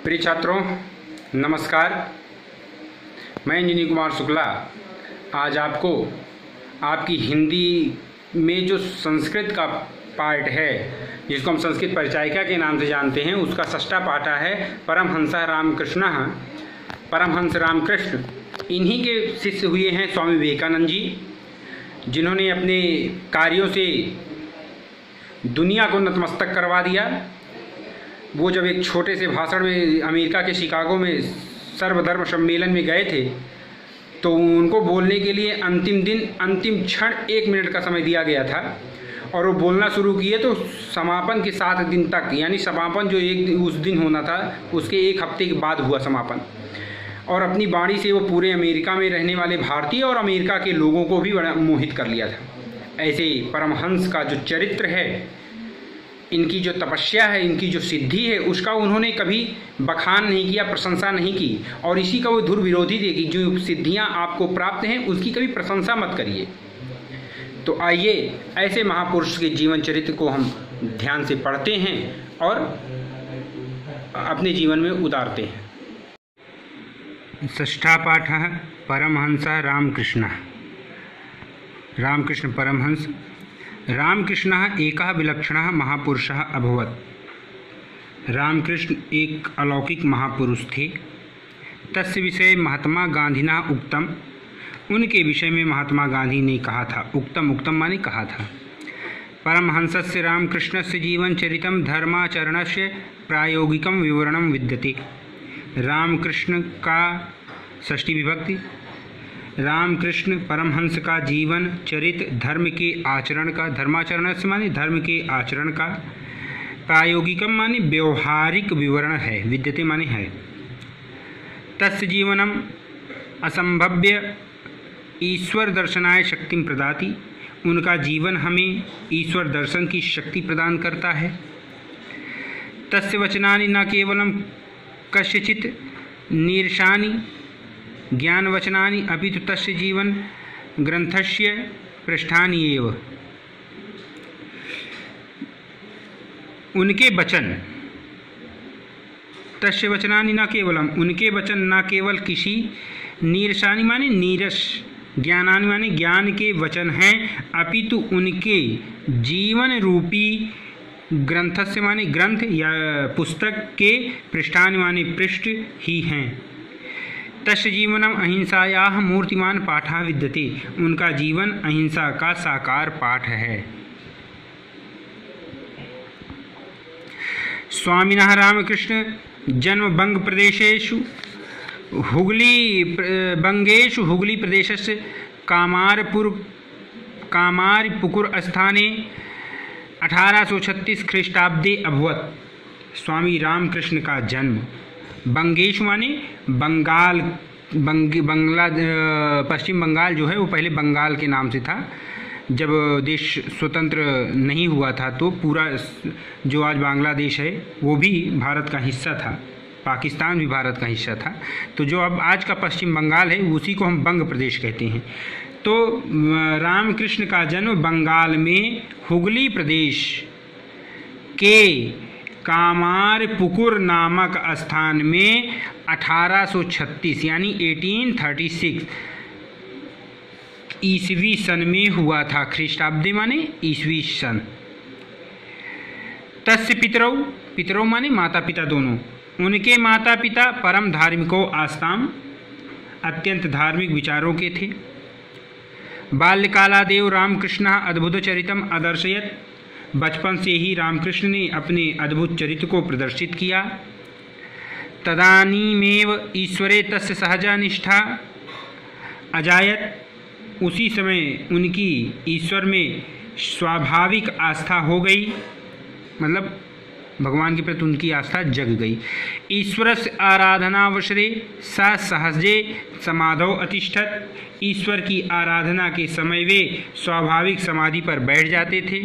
प्रिय छात्रों, नमस्कार। मैं इंजीनियर कुमार शुक्ला आज आपको आपकी हिंदी में जो संस्कृत का पार्ट है, जिसको हम संस्कृत परिचायिका के नाम से जानते हैं, उसका षष्ठा पाठ है परमहंस रामकृष्ण। परमहंस रामकृष्ण इन्हीं के शिष्य हुए हैं स्वामी विवेकानंद जी, जिन्होंने अपने कार्यों से दुनिया को नतमस्तक करवा दिया। वो जब एक छोटे से भाषण में अमेरिका के शिकागो में सर्वधर्म सम्मेलन में गए थे, तो उनको बोलने के लिए अंतिम क्षण 1 मिनट का समय दिया गया था और वो बोलना शुरू किए तो समापन के 7 दिन तक, यानी समापन जो उस दिन होना था उसके 1 हफ्ते के बाद हुआ समापन, और अपनी वाणी से वो पूरे अमेरिका में रहने वाले भारतीय और अमेरिका के लोगों को भी बड़ा मोहित कर लिया था। ऐसे परमहंस का जो चरित्र है, इनकी जो तपस्या है, इनकी जो सिद्धि है, उसका उन्होंने कभी बखान नहीं किया, प्रशंसा नहीं की, और इसी का वो धुर विरोधी थे कि जो सिद्धियां आपको प्राप्त हैं उसकी कभी प्रशंसा मत करिए। तो आइए ऐसे महापुरुष के जीवन चरित्र को हम ध्यान से पढ़ते हैं और अपने जीवन में उतारते हैं। षष्ठा पाठ परमहंस रामकृष्ण। रामकृष्ण परमहंस रामकृष्ण एकः विलक्षणः महापुरुषः अभवत्। रामकृष्ण एक अलौकिक महापुरुष थे। तस्य विषय महात्मा गांधिना उक्तम, उनके विषय में महात्मा गांधी ने कहा था। उक्तम माने कहा था। परमहंसस्य रामकृष्णस्य जीवनचरितं धर्माचरणस्य प्रायोगिकं विवरणं विद्यते। रामकृष्ण का षष्ठी विभक्ति। रामकृष्ण परमहंस का जीवन चरित्र धर्म के आचरण का, धर्माचरण से माने धर्म के आचरण का, प्रायोगिकम माने व्यवहारिक विवरण है, विद्यते माने है। तस्य जीवनम असंभव्य ईश्वर दर्शनाय शक्तिं प्रदाति, उनका जीवन हमें ईश्वर दर्शन की शक्ति प्रदान करता है। तस्य वचनानि न केवलं कस्यचित् नीरसानि ज्ञानवचनानि अपितु तस्य जीवन ग्रंथस्य पृष्ठानि एव। उनके वचन, तस्य वचनानि न केवलम, उनके वचन न केवल किसी नीरसानि माने नीरस, ज्ञानानि माने ज्ञान के वचन हैं, अपितु उनके जीवन रूपी ग्रंथस्य माने ग्रंथ या पुस्तक के पृष्ठानि माने पृष्ठ ही हैं। तस्य जीवनम अहिंसायाः मूर्तिमान पाठः विद्यते, उनका जीवन अहिंसा का साकार पाठ है। स्वामिनः रामकृष्ण जन्म बंग प्रदेशेषु हुगली बंगेषु हुगली प्रदेशस्य कामारपुकुर स्थाने 1836 ख्रीष्टाब्दे अभवत्। स्वामी रामकृष्ण का जन्म बंगेशु माने बंगाल, पश्चिम बंगाल जो है वो पहले बंगाल के नाम से था। जब देश स्वतंत्र नहीं हुआ था तो पूरा जो आज बांग्लादेश है वो भी भारत का हिस्सा था, पाकिस्तान भी भारत का हिस्सा था। तो जो अब आज का पश्चिम बंगाल है उसी को हम बंग प्रदेश कहते हैं। तो रामकृष्ण का जन्म बंगाल में हुगली प्रदेश के कामारपुकुर नामक स्थान में 1836 यानी 1836 ईसवी सन में हुआ था। ख्रीष्टाब्दे माने ईसवी सन। तस्य पितरौ माने माता पिता दोनों। उनके माता पिता परम धार्मिको आस्ताम, अत्यंत धार्मिक विचारों के थे। बाल्यकालादेव रामकृष्ण अद्भुत चरितम अदर्शयत, बचपन से ही रामकृष्ण ने अपने अद्भुत चरित्र को प्रदर्शित किया। तदानीमेव ईश्वरे तस्य सहजा निष्ठा अजायत, उसी समय उनकी ईश्वर में स्वाभाविक आस्था हो गई, मतलब भगवान के प्रति उनकी आस्था जग गई। ईश्वरस्य आराधनावसरे सा सहजे समाधौ अतिष्ठत, ईश्वर की आराधना के समय वे स्वाभाविक समाधि पर बैठ जाते थे।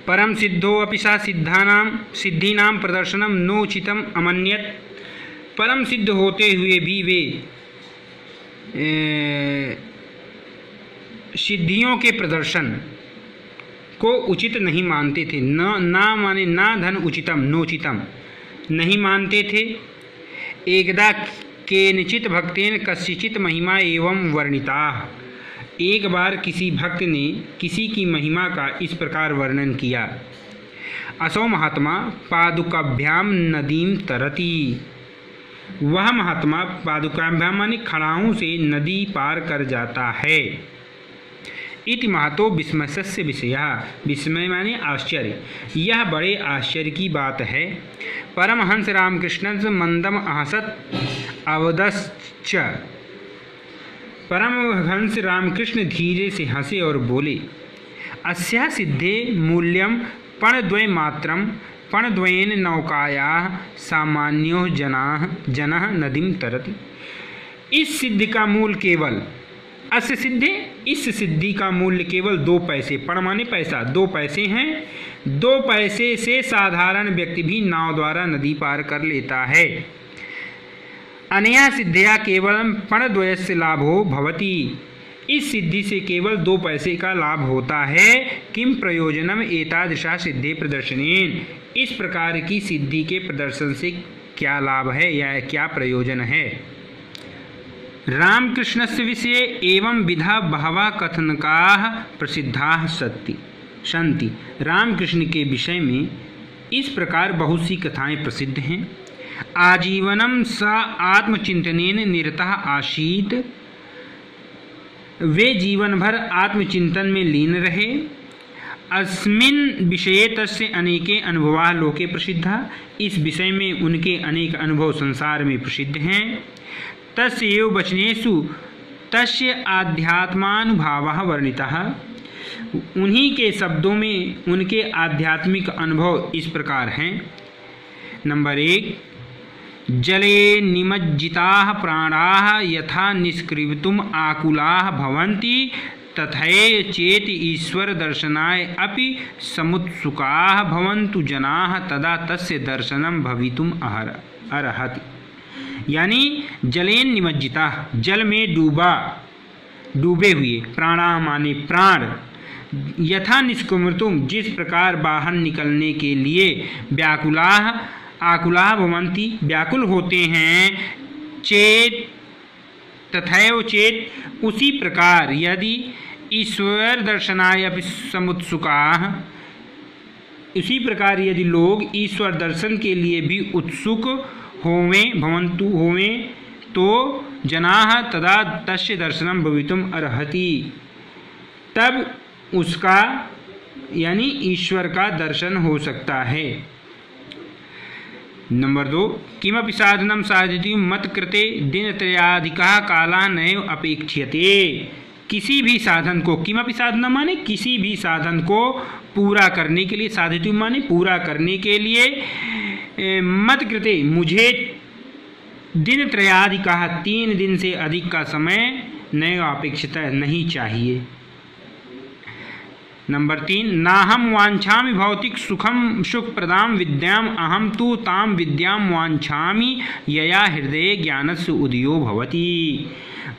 परम सिद्धो अपि सा सिद्धीनाम प्रदर्शनम नोचितम अमन्यत, परम सिद्ध होते हुए भी वे सिद्धियों के प्रदर्शन को उचित नहीं मानते थे। न ना माने ना धन उचितम नोचितम, नहीं मानते थे। एकदा केनचित भक्तेन कस्यचित महिमा एवं वर्णिता। एक बार किसी भक्त ने किसी की महिमा का इस प्रकार वर्णन किया। असौ महात्मा पादुकाभ्याम नदीम तरति। वह महात्मा पादुकाभ्याम माने खड़ाऊं से नदी पार कर जाता है। इति महतो विस्मयस्य विषया। विस्मय माने आश्चर्य। यह बड़े आश्चर्य की बात है। परमहंस रामकृष्ण मंदम आहसत अवदश्च। परमहंस रामकृष्ण धीरे से हंसे और बोले, अस्या सिद्धे मूल्यम पणद्वय मात्रम पणद्वयेन नौकायाः सामान्यो जनः नदीम तरति। इस सिद्धि का मूल केवल अस्य सिद्धे, इस सिद्धि का मूल्य केवल 2 पैसे, पण माने पैसा, 2 पैसे हैं। 2 पैसे से साधारण व्यक्ति भी नाव द्वारा नदी पार कर लेता है। अनया सिद्धिया केवल पणद्वयस्य लाभो भवति। इस सिद्धि से केवल 2 पैसे का लाभ होता है। किम प्रयोजनम एतादृशा सिद्धे प्रदर्शनेन। इस प्रकार की सिद्धि के प्रदर्शन से क्या लाभ है या क्या प्रयोजन है। रामकृष्णस्य विषये एवं विधा बहवा कथनकाः प्रसिद्धाः सन्ति। रामकृष्ण के विषय में इस प्रकार बहुत सी कथाएं प्रसिद्ध हैं। आजीवनम स आत्मचिंतनेन निरतः आसीत्। वे जीवन भर आत्मचिंतन में लीन रहे। अस्मिन् विषये तस्य अनेके अनुभवा लोके प्रसिद्धा। इस विषय में उनके अनेक अनुभव संसार में प्रसिद्ध हैं। तस्य एव वचनेषु तस्य आध्यात्मानुभवः वर्णितः। उन्हीं के शब्दों में उनके आध्यात्मिक अनुभव इस प्रकार हैं। नंबर 1, जले निमज्जिताः प्राणाः यथा निष्क्रियतुम् आकुलाः भवन्ति तथैव चेत् ईश्वर दर्शनाय अपि समुत्सुकाः भवन्तु जनाः तदा तस्य दर्शनं भवितुम् अर्हति। यानी जलेन निमज्जिता, जल में डूबे हुए, प्राणा माने प्राण, यथा निष्क्रियतुम जिस प्रकार बाहर निकलने के लिए व्याकुलाः आकुलाः भवन्ति व्याकुल होते हैं, चेत तथैव चेत उसी प्रकार यदि ईश्वर दर्शनाय अपि समुत्सुकाः, उसी प्रकार यदि लोग ईश्वर दर्शन के लिए भी उत्सुक भवन्तु होवें तो जनाः तदा तस्य दर्शनं भवितुम् अर्हति। तब उसका यानी ईश्वर का दर्शन हो सकता है। नंबर 2, किमपि साधनं साधयितुं मत्कृते दिनत्रयाधिकः कालः नैव अपेक्ष्यते। किसी भी साधन को, किमपि साधना माने किसी भी साधन को पूरा करने के लिए, साधितुं माने पूरा करने के लिए, मत कृते मुझे दिनत्रयाधिकः 3 दिन से अधिक का समय नैव अपेक्षित नहीं चाहिए। नंबर 3, नाहम वांछामि भौतिक सुख प्रदाम विद्याम अहम तु ताम विद्याम वांछामि यया हृदय ज्ञानस्य उदयो भवति।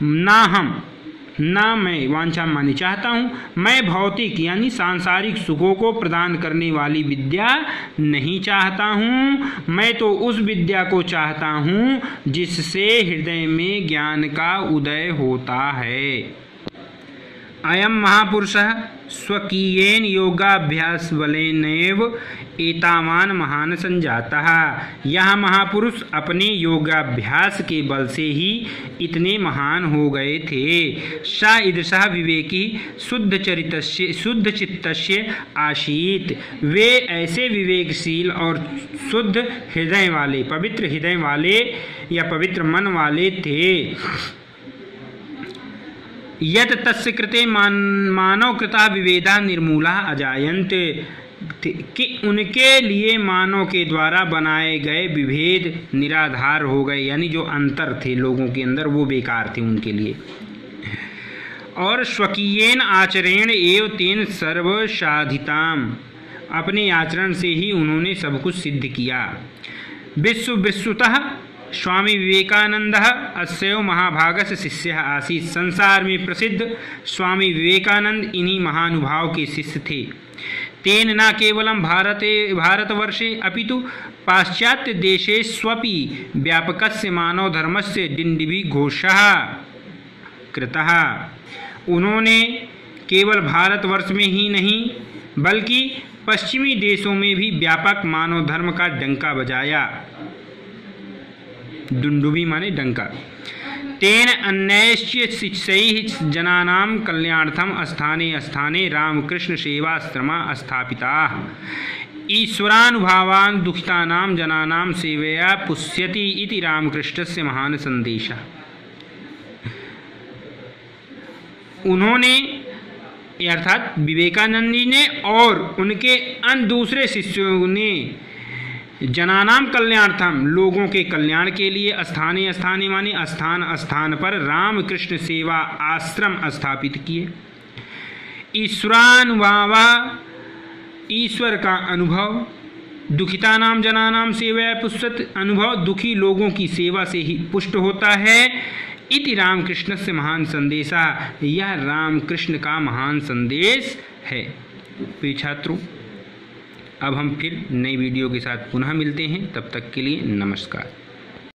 नाहम, ना मैं, वांछा माने चाहता हूँ, मैं भौतिक यानी सांसारिक सुखों को प्रदान करने वाली विद्या नहीं चाहता हूँ। मैं तो उस विद्या को चाहता हूँ जिससे हृदय में ज्ञान का उदय होता है। अयम महापुरुषः स्वकीयेन योगाभ्यास बलेनैव एतावान महान संजातः। यह महापुरुष अपने योगाभ्यास के बल से ही इतने महान हो गए थे। सा ईदृशः विवेकी शुद्ध चित्तस्य आसीत्। वे ऐसे विवेकशील और शुद्ध हृदय वाले, पवित्र हृदय वाले या पवित्र मन वाले थे। यत तस्य कृते मानव कृता विवेदा निर्मूला अजायन्त। कि उनके लिए मानव के द्वारा बनाए गए विभेद निराधार हो गए, यानी जो अंतर थे लोगों के अंदर वो बेकार थे उनके लिए। और स्वकीयेन आचरेण एव तेन सर्व साधिताम। अपने आचरण से ही उन्होंने सब कुछ सिद्ध किया। विश्वतः स्वामी विवेकानंद अस्यैव महाभागस्य शिष्यः आसीत्। संसार में प्रसिद्ध स्वामी विवेकानंद इन्हीं महानुभाव के शिष्य थे। तेन न केवलं भारतवर्षे अपितु पाश्चात्य देशेष्वपि व्यापकस्य मानवधर्मस्य दिण्डिभिघोषः कृतः। उन्होंने केवल भारतवर्ष में ही नहीं बल्कि पश्चिमी देशों में भी व्यापक मानव धर्म का डंका बजाया। दुंदुभि माने डंका। तेन अन्यैश्च शिष्यैः जनानां कल्याणार्थं स्थाने स्थाने रामकृष्ण सेवाश्रमा स्थापिताः। ईश्वरानुभावान् दुःखितानां जनानां सेवया पुष्यति इति रामकृष्णस्य महान संदेशः। उन्होंने अर्थात विवेकानंद जी ने और उनके अन्य दूसरे शिष्यों ने जनानाम कल्याणार्थम लोगों के कल्याण के लिए स्थानीय स्थानीय माने स्थान स्थान पर रामकृष्ण सेवा आश्रम स्थापित किए। ईश्वरानुभाव ईश्वर का अनुभव, दुखिता नाम जनानाम सेवा पुष्ट अनुभव दुखी लोगों की सेवा से ही पुष्ट होता है। इति रामकृष्ण से महान संदेशा, यह रामकृष्ण का महान संदेश है। प्रिय छात्रों, अब हम फिर नई वीडियो के साथ पुनः मिलते हैं। तब तक के लिए नमस्कार।